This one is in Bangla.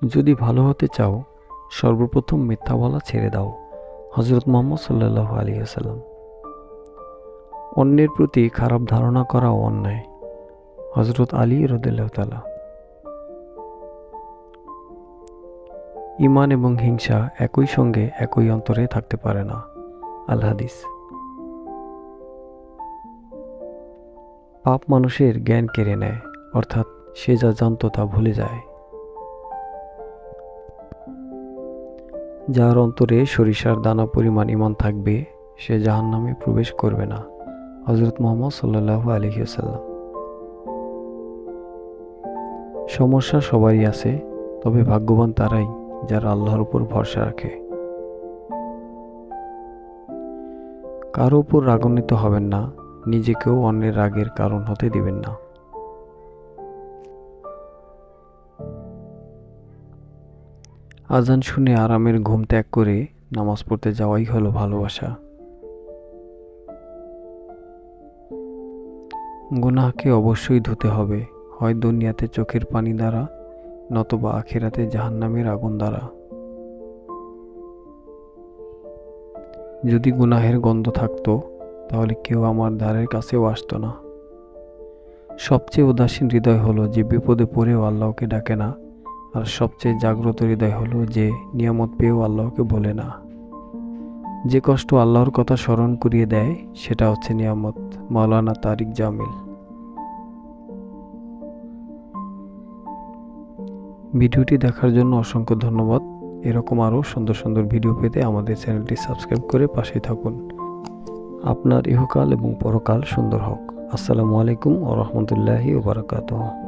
যদি ভালো হতে চাও সর্বপ্রথম মিথ্যা বলা ছেড়ে দাও। হযরত মুহাম্মদ সাল্লাল্লাহু আলাইহি ওয়াসাল্লাম। অন্যের প্রতি খারাপ ধারণা করাও অন্যায়। হযরত আলী রাদিয়াল্লাহু তাআলা। ঈমান এবং হিংসা একই সঙ্গে একই অন্তরে থাকতে পারে না। আল হাদিস। পাপ মানুষের জ্ঞান কেড়ে নেয়, অর্থাৎ সে যা জানত তা ভুলে যায়। যার অন্তরে সরিষার দানা পরিমাণ ঈমান থাকবে সে জাহান্নামে প্রবেশ করবে না। হযরত মুহাম্মদ সাল্লাল্লাহু আলাইহি ওয়াসাল্লাম। সমস্যা সবারই আছে, তবে ভাগ্যবান তারাই যারা আল্লাহর উপর ভরসা রাখে। কারো উপর রাগান্বিত হবেন না, নিজেকেও অন্যের রাগের কারণ হতে দিবেন না। আজান শুনে আরামের ঘুম ত্যাগ করে নামাজ পড়তে যাওয়াই হলো ভালোবাসা। গুনাহকে অবশ্যই ধুতে হবে, হয় দুনিয়াতে চোখের পানি দ্বারা, নতবা আখিরাতে জাহান্নামের আগুন দ্বারা। যদি গুনাহের গন্ধ থাকতো তাহলে কেউ আমার দ্বারের কাছেও আসতো না। সবচেয়ে উদাসীন হৃদয় হলো যে বিপদে পড়েও আল্লাহকে ডাকে না, আর সবচেয়ে জাগ্রত হৃদয় হলো যে নিয়ামত পেয়েও আল্লাহকে বলে না। যে কষ্ট আল্লাহর কথা স্মরণ করিয়ে দেয় সেটা হচ্ছে নিয়ামত। মাওলানা তারিক জামিল। ভিডিওটি দেখার জন্য অসংখ্য ধন্যবাদ। এরকম আরও সুন্দর সুন্দর ভিডিও পেতে আমাদের চ্যানেলটি সাবস্ক্রাইব করে পাশেই থাকুন। আপনার ইহকাল এবং পরকাল সুন্দর হোক। আসসালামু আলাইকুম ওয়া রাহমাতুল্লাহি ওয়া বারাকাতুহু।